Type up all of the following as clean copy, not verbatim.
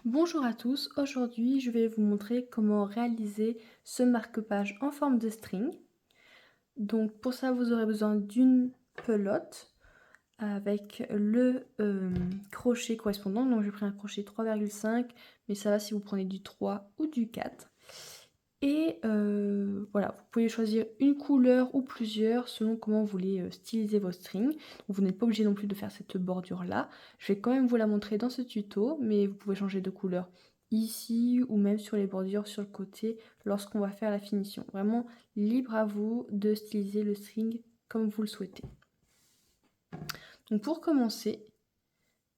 Bonjour à tous, aujourd'hui je vais vous montrer comment réaliser ce marque-page en forme de string. Donc pour ça vous aurez besoin d'une pelote avec le crochet correspondant. Donc j'ai pris un crochet 3,5 mais ça va si vous prenez du 3 ou du 4. Et voilà, vous pouvez choisir une couleur ou plusieurs selon comment vous voulez styliser vos strings. Donc, vous n'êtes pas obligé non plus de faire cette bordure là. Je vais quand même vous la montrer dans ce tuto, mais vous pouvez changer de couleur ici ou même sur les bordures sur le côté lorsqu'on va faire la finition. Vraiment libre à vous de styliser le string comme vous le souhaitez. Donc pour commencer,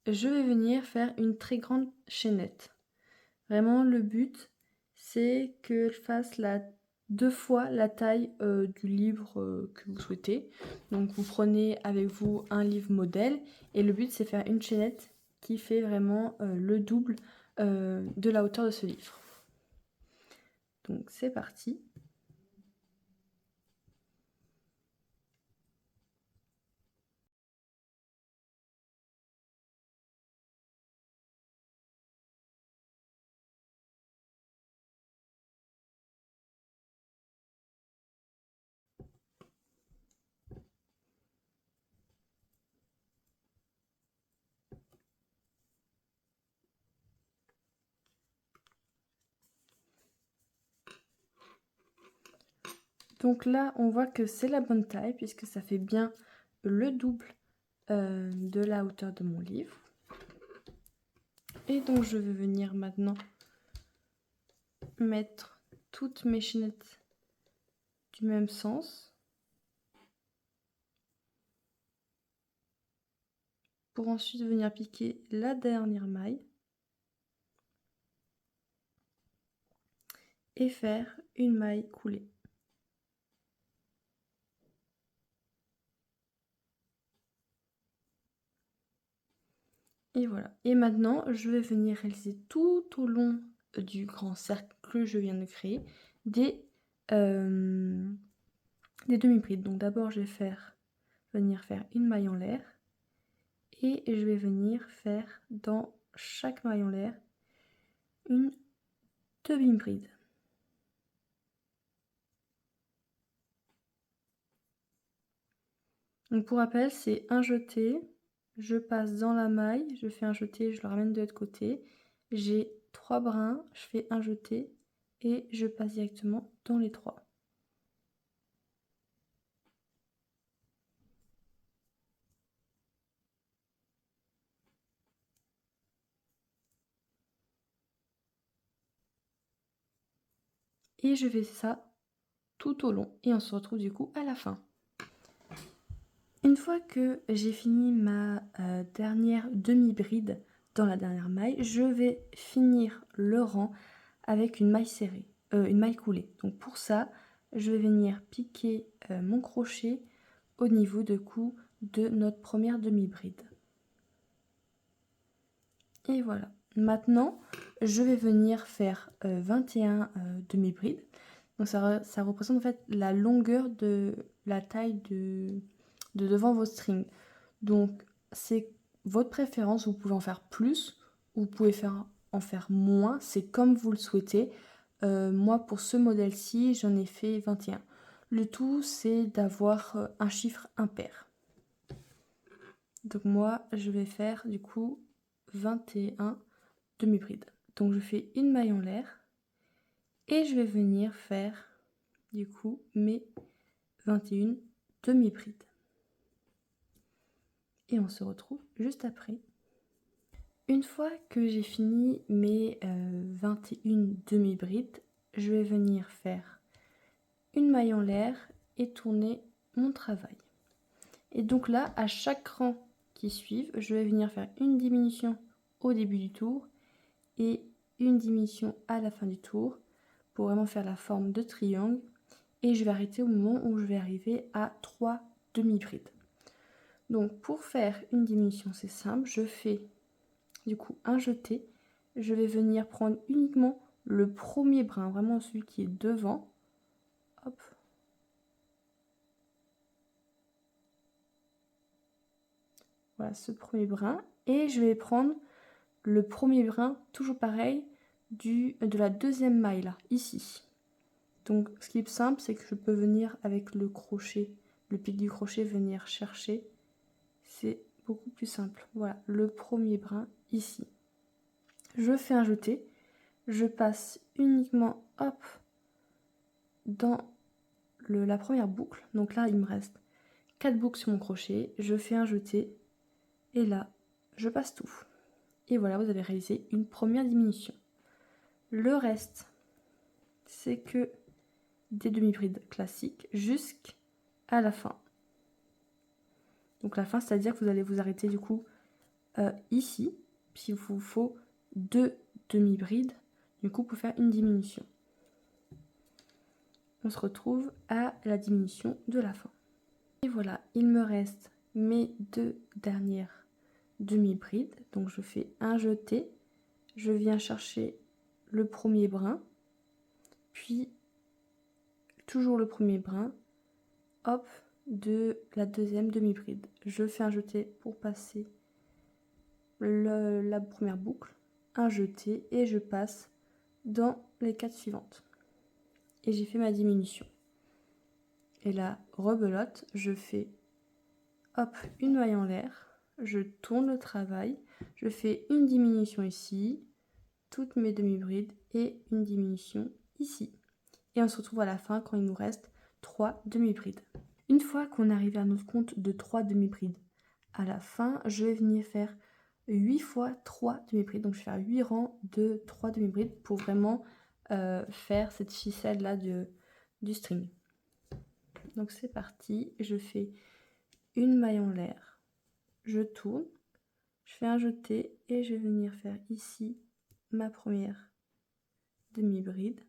je vais venir faire une très grande chaînette. Vraiment le but c'est qu'elle fasse 2 fois la taille du livre que vous souhaitez. Donc vous prenez avec vous un livre modèle et le but c'est faire une chaînette qui fait vraiment le double de la hauteur de ce livre. Donc c'est parti. Donc là on voit que c'est la bonne taille puisque ça fait bien le double de la hauteur de mon livre. Et donc je vais venir maintenant mettre toutes mes chaînettes du même sens pour ensuite venir piquer la dernière maille et faire une maille coulée. Et voilà. Et maintenant, je vais venir réaliser tout au long du grand cercle que je viens de créer des demi-brides. Donc d'abord, je vais venir faire une maille en l'air et je vais venir faire dans chaque maille en l'air une demi-bride. Donc pour rappel, c'est un jeté, je passe dans la maille, je fais un jeté, je le ramène de l'autre côté. J'ai 3 brins, je fais un jeté et je passe directement dans les 3. Et je fais ça tout au long et on se retrouve du coup à la fin. Une fois que j'ai fini ma dernière demi-bride dans la dernière maille, je vais finir le rang avec une maille serrée, une maille coulée. Donc pour ça, je vais venir piquer mon crochet au niveau de cou de notre première demi-bride. Et voilà. Maintenant, je vais venir faire 21 demi-brides. Donc ça représente en fait la longueur de la taille de devant vos strings. Donc c'est votre préférence, vous pouvez en faire plus, ou vous pouvez en faire moins, c'est comme vous le souhaitez. Moi pour ce modèle-ci, j'en ai fait 21. Le tout c'est d'avoir un chiffre impair. Donc moi je vais faire du coup 21 demi-brides. Donc je fais une maille en l'air et je vais venir faire du coup mes 21 demi-brides. Et on se retrouve juste après. Une fois que j'ai fini mes 21 demi-brides, je vais venir faire une maille en l'air et tourner mon travail. Et donc là, à chaque rang qui suit, je vais venir faire une diminution au début du tour et une diminution à la fin du tour pour vraiment faire la forme de triangle. Et je vais arrêter au moment où je vais arriver à 3 demi-brides. Donc pour faire une diminution, c'est simple, je fais du coup un jeté, je vais venir prendre uniquement le premier brin, vraiment celui qui est devant. Hop. Voilà ce premier brin et je vais prendre le premier brin, toujours pareil, de la deuxième maille là, ici. Donc ce qui est simple, c'est que je peux venir avec le crochet, le pic du crochet, venir chercher. C'est beaucoup plus simple. Voilà, le premier brin ici. Je fais un jeté, je passe uniquement hop dans la première boucle. Donc là, il me reste 4 boucles sur mon crochet, je fais un jeté et là, je passe tout. Et voilà, vous avez réalisé une première diminution. Le reste, c'est que des demi-brides classiques jusqu'à la fin. Donc la fin, c'est-à-dire que vous allez vous arrêter du coup ici, s'il vous faut 2 demi-brides, du coup pour faire une diminution. On se retrouve à la diminution de la fin. Et voilà, il me reste mes 2 dernières demi-brides. Donc je fais un jeté, je viens chercher le premier brin, puis toujours le premier brin, hop, de la deuxième demi-bride. Je fais un jeté pour passer la première boucle, un jeté et je passe dans les 4 suivantes. Et j'ai fait ma diminution. Et là, rebelote, je fais hop, une maille en l'air, je tourne le travail, je fais une diminution ici, toutes mes demi-brides et une diminution ici. Et on se retrouve à la fin quand il nous reste 3 demi-brides. Une fois qu'on arrive à notre compte de 3 demi-brides, à la fin, je vais venir faire 8 fois 3 demi-brides. Donc je vais faire 8 rangs de 3 demi-brides pour vraiment faire cette ficelle là du string. Donc c'est parti, je fais une maille en l'air, je tourne, je fais un jeté et je vais venir faire ici ma première demi-bride.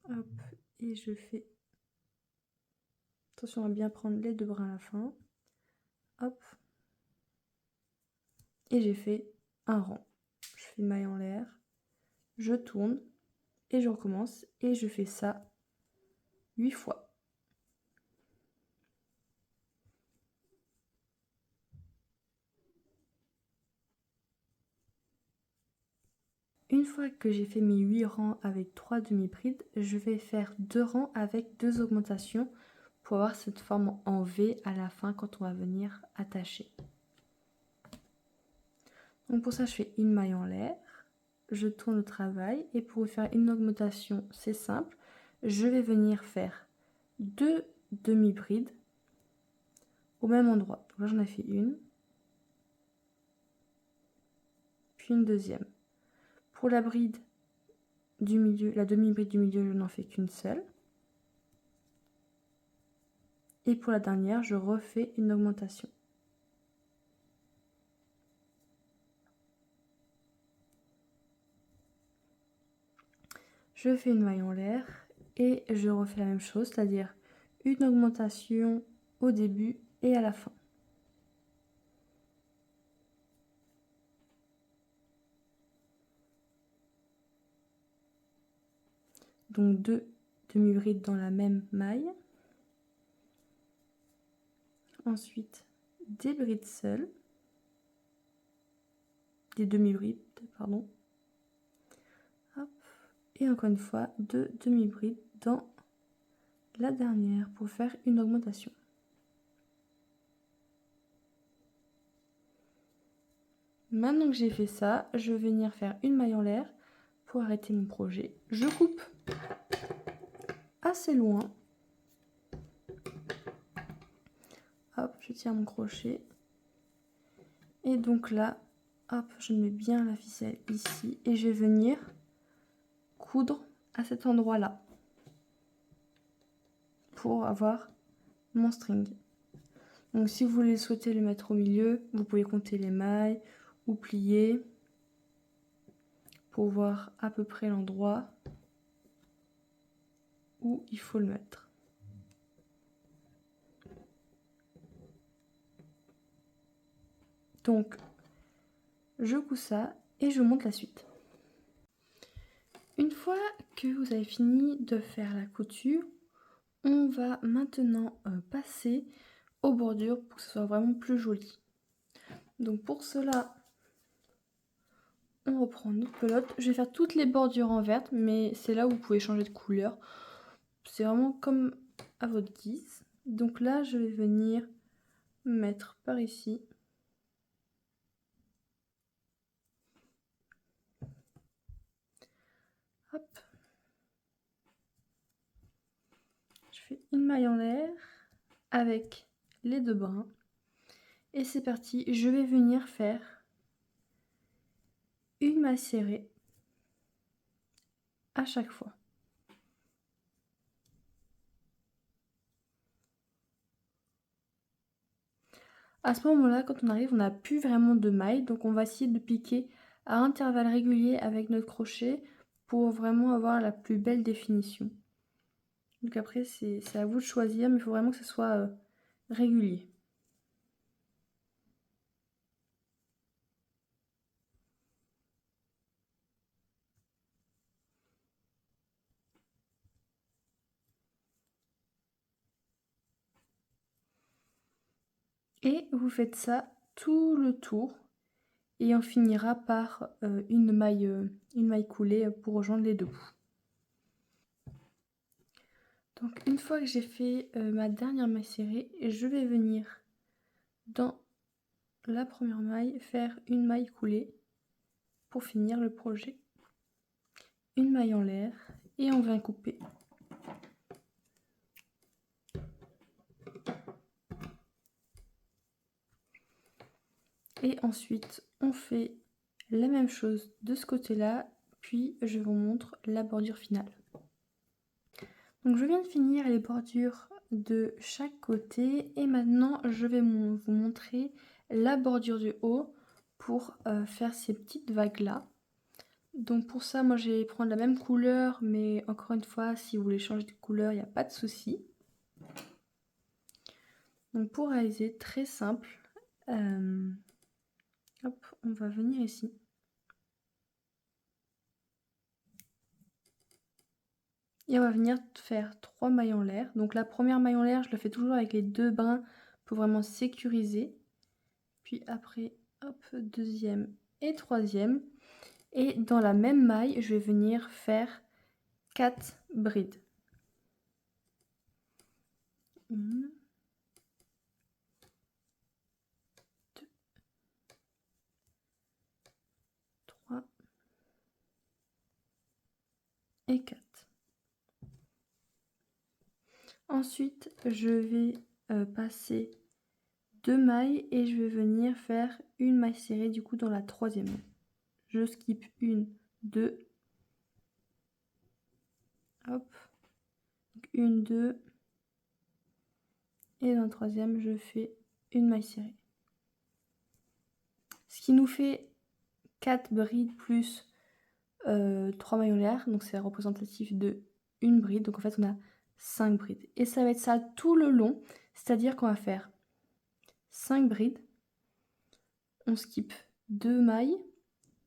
Hop, et je fais, attention à bien prendre les 2 brins à la fin, hop, et j'ai fait un rang. Je fais une maille en l'air, je tourne et je recommence et je fais ça 8 fois. Une fois que j'ai fait mes 8 rangs avec 3 demi-brides, je vais faire 2 rangs avec 2 augmentations pour avoir cette forme en V à la fin quand on va venir attacher. Donc pour ça, je fais une maille en l'air, je tourne le travail et pour faire une augmentation, c'est simple, je vais venir faire 2 demi-brides au même endroit. Donc là, j'en ai fait une, puis une deuxième. Pour la bride du milieu, la demi-bride du milieu, je n'en fais qu'une seule. Et pour la dernière, je refais une augmentation. Je fais une maille en l'air et je refais la même chose, c'est-à-dire une augmentation au début et à la fin. Donc 2 demi-brides dans la même maille. Ensuite, des brides seules. Des demi-brides, pardon. Hop. Et encore une fois, 2 demi-brides dans la dernière pour faire une augmentation. Maintenant que j'ai fait ça, je vais venir faire une maille en l'air pour arrêter mon projet. Je coupe assez loin. Hop, je tire mon crochet. Et donc là, hop, je mets bien la ficelle ici et je vais venir coudre à cet endroit-là pour avoir mon string. Donc si vous souhaitez le mettre au milieu, vous pouvez compter les mailles ou plier pour voir à peu près l'endroit où il faut le mettre. Donc je couds ça et je monte la suite. Une fois que vous avez fini de faire la couture, on va maintenant passer aux bordures pour que ce soit vraiment plus joli. Donc pour cela, on reprend notre pelote. Je vais faire toutes les bordures en verte, mais c'est là où vous pouvez changer de couleur. C'est vraiment comme à votre guise. Donc là, je vais venir mettre par ici. Hop. Je fais une maille en l'air avec les deux brins. Et c'est parti, je vais venir faire une maille serrée à chaque fois. À ce moment-là, quand on arrive, on n'a plus vraiment de mailles, donc on va essayer de piquer à intervalles réguliers avec notre crochet pour vraiment avoir la plus belle définition. Donc après, c'est à vous de choisir, mais il faut vraiment que ce soit régulier. Et vous faites ça tout le tour. Et on finira par une maille coulée pour rejoindre les deux bouts. Donc une fois que j'ai fait ma dernière maille serrée, je vais venir dans la première maille faire une maille coulée pour finir le projet. Une maille en l'air et on vient couper. Et ensuite on fait la même chose de ce côté-là, puis je vous montre la bordure finale. Donc je viens de finir les bordures de chaque côté et maintenant je vais vous montrer la bordure du haut pour faire ces petites vagues là. Donc pour ça, moi je vais prendre la même couleur, mais encore une fois, si vous voulez changer de couleur, il n'y a pas de souci. Donc pour réaliser, très simple, hop, on va venir ici. Et on va venir faire 3 mailles en l'air. Donc la première maille en l'air, je le fais toujours avec les deux brins pour vraiment sécuriser. Puis après, hop, deuxième et troisième. Et dans la même maille, je vais venir faire 4 brides. 1, 2, 3 et 4. Ensuite, je vais passer 2 mailles et je vais venir faire une maille serrée du coup dans la troisième. Je skip 1, 2, hop, 1, 2, et dans la troisième, je fais une maille serrée. Ce qui nous fait 4 brides plus 3 mailles en l'air, donc c'est représentatif de une bride, donc en fait on a 5 brides. Et ça va être ça tout le long, c'est-à-dire qu'on va faire 5 brides, on skip 2 mailles,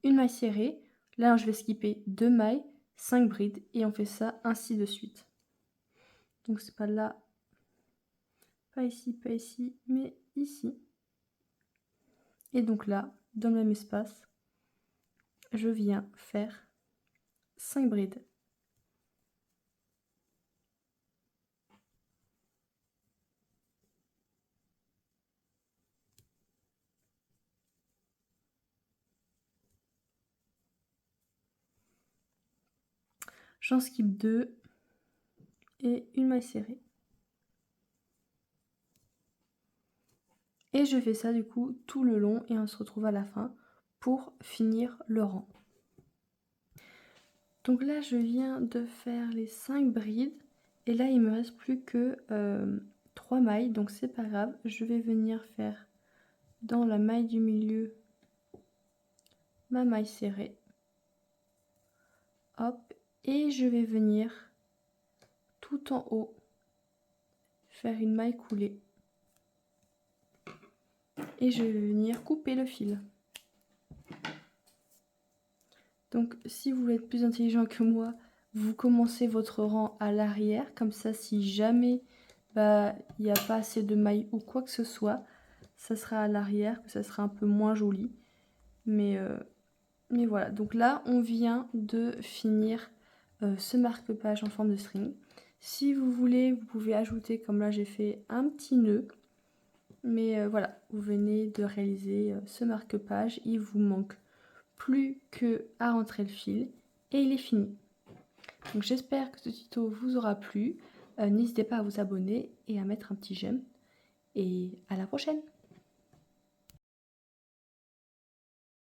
une maille serrée, là je vais skipper 2 mailles, 5 brides, et on fait ça ainsi de suite. Donc c'est pas là, pas ici, mais ici. Et donc là, dans le même espace, je viens faire 5 brides. J'en skip 2 et une maille serrée. Et je fais ça du coup tout le long et on se retrouve à la fin pour finir le rang. Donc là je viens de faire les 5 brides et là il me reste plus que 3 mailles, donc c'est pas grave, je vais venir faire dans la maille du milieu ma maille serrée. Hop, et je vais venir tout en haut faire une maille coulée. Et je vais venir couper le fil. Donc si vous voulez être plus intelligent que moi, vous commencez votre rang à l'arrière, comme ça si jamais il n'y a pas assez de mailles ou quoi que ce soit, ça sera à l'arrière que ça sera un peu moins joli. Mais voilà, donc là on vient de finir ce marque-page en forme de string. Si vous voulez, vous pouvez ajouter, comme là j'ai fait, un petit nœud. Mais voilà, vous venez de réaliser ce marque-page. Il vous manque plus que à rentrer le fil et il est fini. Donc j'espère que ce tuto vous aura plu. N'hésitez pas à vous abonner et à mettre un petit j'aime. Et à la prochaine!